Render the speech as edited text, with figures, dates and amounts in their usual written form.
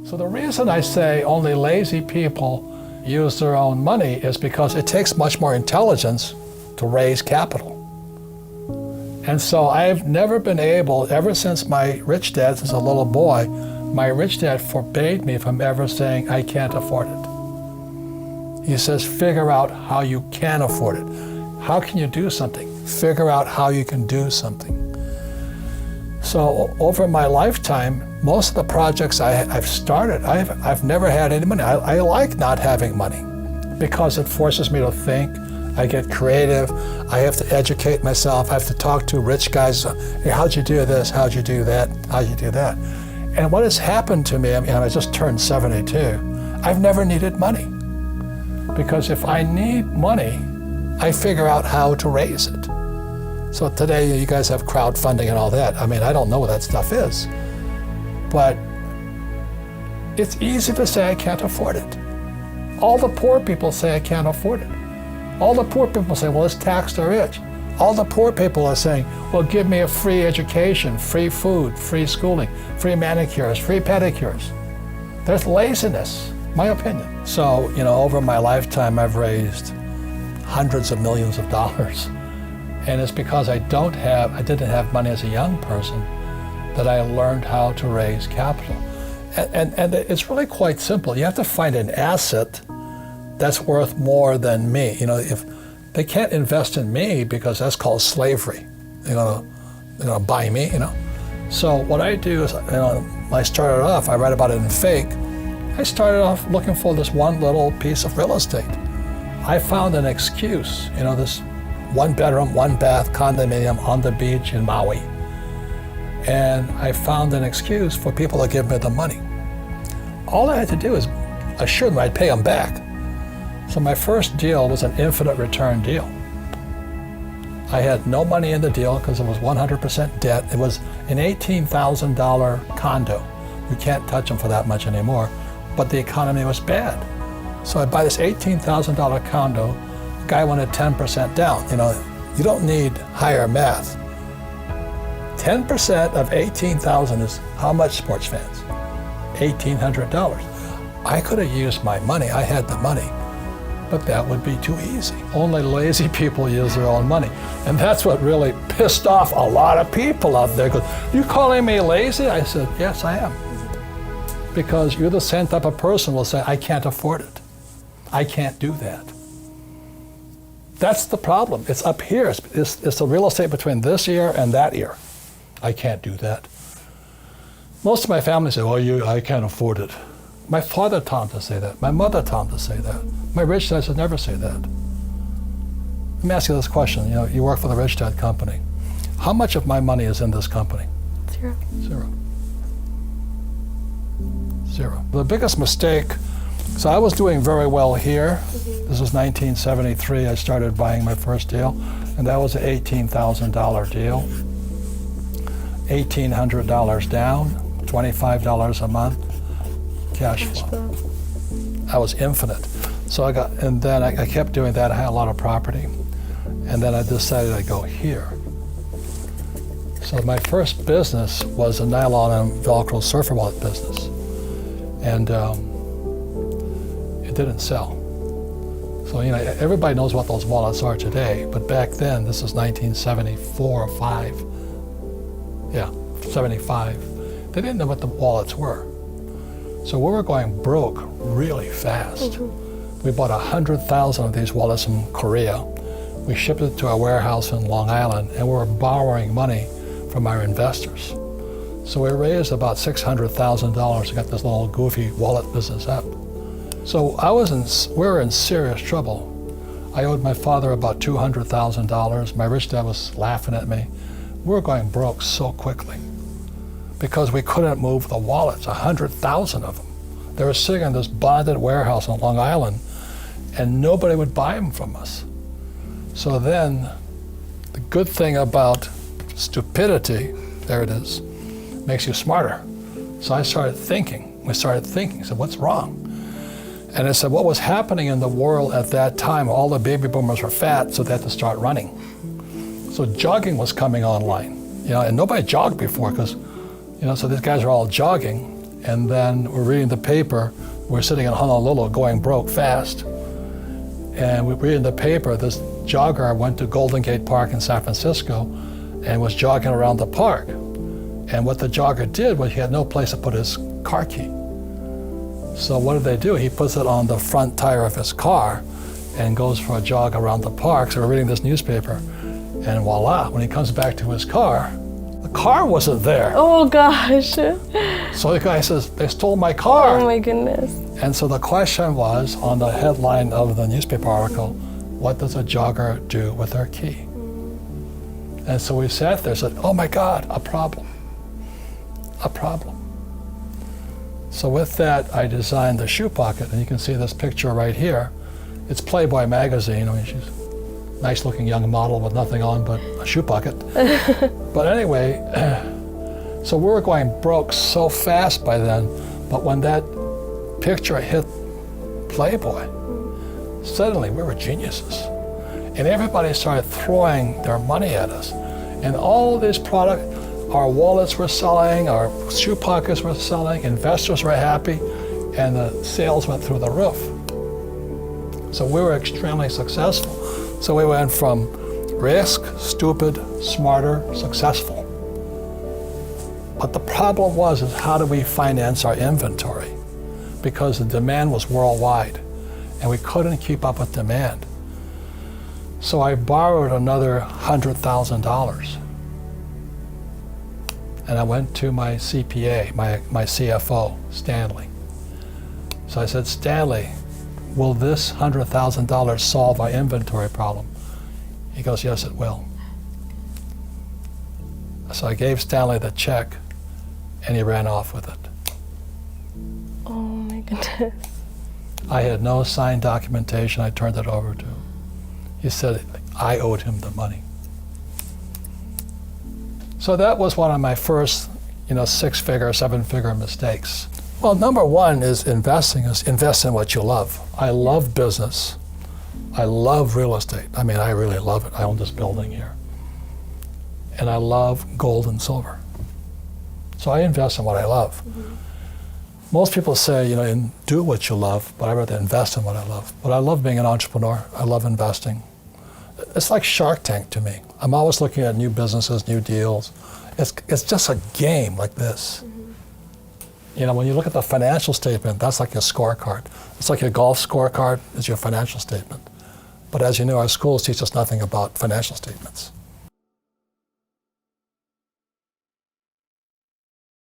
So the reason I say only lazy people use their own money is because it takes much more intelligence to raise capital. And so I've never been able, ever since my rich dad, since a little boy, my rich dad forbade me from ever saying, I can't afford it. He says, figure out how you can afford it. How can you do something? Figure out how you can do something. So over my lifetime, most of the projects I've started, I've never had any money. I like not having money because it forces me to think. I get creative. I have to educate myself. I have to talk to rich guys. Hey, how'd you do this? How'd you do that? How'd you do that? And what has happened to me, I just turned 72, I've never needed money. Because if I need money, I figure out how to raise it. So today you guys have crowdfunding and all that. I don't know what that stuff is. But it's easy to say I can't afford it. All the poor people say I can't afford it. All the poor people say, well, let's tax the rich. All the poor people are saying, well, give me a free education, free food, free schooling, free manicures, free pedicures. There's laziness, my opinion. So, over my lifetime, I've raised hundreds of millions of dollars. And it's because I didn't have money as a young person that I learned how to raise capital. And it's really quite simple. You have to find an asset that's worth more than me. If they can't invest in me because that's called slavery. They're gonna buy me, So what I do is, I started off, I read about it in Fake. I started off looking for this one little piece of real estate. I found an excuse, this 1-bedroom, 1-bath condominium on the beach in Maui. And I found an excuse for people to give me the money. All I had to do is assure them I'd pay them back. So my first deal was an infinite return deal. I had no money in the deal because it was 100% debt. It was an $18,000 condo. You can't touch them for that much anymore, but the economy was bad. So I buy this $18,000 condo. The guy wanted 10% down. You don't need higher math. 10% of 18,000 is how much, sports fans? $1,800. I could have used my money. I had the money. But that would be too easy. Only lazy people use their own money. And that's what really pissed off a lot of people out there. You calling me lazy? I said, yes, I am. Because you're the same type of person who will say, I can't afford it. I can't do that. That's the problem. It's up here. It's the real estate between this ear and that ear. I can't do that. Most of my family say, well, I can't afford it. My father taught him to say that. My mother taught him to say that. My rich dad should never say that. Let me ask you this question. You work for the rich dad company. How much of my money is in this company? Zero. The biggest mistake, so I was doing very well here. This was 1973. I started buying my first deal, and that was an $18,000 deal. $1,800 down, $25 a month. Cash flow. I was infinite. So then I kept doing that. I had a lot of property. And then I decided I'd go here. So my first business was a nylon and Velcro surfer wallet business. And it didn't sell. So, everybody knows what those wallets are today, but back then, this is 1974 or 5. Yeah, 75. They didn't know what the wallets were. So we were going broke really fast. Mm-hmm. We bought 100,000 of these wallets from Korea. We shipped it to our warehouse in Long Island, and we were borrowing money from our investors. So we raised about $600,000 to get this little goofy wallet business up. So we were in serious trouble. I owed my father about $200,000. My rich dad was laughing at me. We were going broke so quickly because we couldn't move the wallets, 100,000 of them. They were sitting in this bonded warehouse on Long Island, and nobody would buy them from us. So then, the good thing about stupidity, there it is, makes you smarter. So I started thinking. We started thinking. So what's wrong? And I said, what was happening in the world at that time? All the baby boomers were fat, so they had to start running. So jogging was coming online, and nobody jogged before because, so these guys are all jogging. And then we're reading the paper. We're sitting in Honolulu going broke fast. And we're reading the paper. This jogger went to Golden Gate Park in San Francisco and was jogging around the park. And what the jogger did was he had no place to put his car key. So what did they do? He puts it on the front tire of his car and goes for a jog around the park. So we're reading this newspaper, and voila, when he comes back to his car, the car wasn't there. Oh gosh. So the guy says, they stole my car. Oh my goodness. And so the question was on the headline of the newspaper article, what does a jogger do with their key? And so we sat there and said, oh my God, a problem. A problem. So with that, I designed the shoe pocket, and you can see this picture right here. It's Playboy magazine. I mean, she's a nice looking young model with nothing on but a shoe pocket. But anyway, so we were going broke so fast by then, but when that picture hit Playboy, suddenly we were geniuses. And everybody started throwing their money at us. And all these products, our wallets were selling, our shoe pockets were selling, investors were happy, and the sales went through the roof. So we were extremely successful. So we went from risk, stupid, smarter, successful. But the problem was, is how do we finance our inventory? Because the demand was worldwide, and we couldn't keep up with demand. So I borrowed another $100,000. And I went to my CPA, my CFO, Stanley. So I said, Stanley, will this $100,000 solve our inventory problem? He goes, yes, it will. So I gave Stanley the check, and he ran off with it. Oh my goodness. I had no signed documentation. I turned it over to him. He said I owed him the money. So that was one of my first, six-figure, seven-figure mistakes. Well, number one is invest in what you love. I love business. I love real estate. I mean, I really love it. I own this building here. And I love gold and silver. So I invest in what I love. Mm-hmm. Most people say, do what you love, but I rather invest in what I love. But I love being an entrepreneur. I love investing. It's like Shark Tank to me. I'm always looking at new businesses, new deals. It's just a game like this. Mm-hmm. When you look at the financial statement, that's like your scorecard. It's like your golf scorecard is your financial statement. But as you know, our schools teach us nothing about financial statements.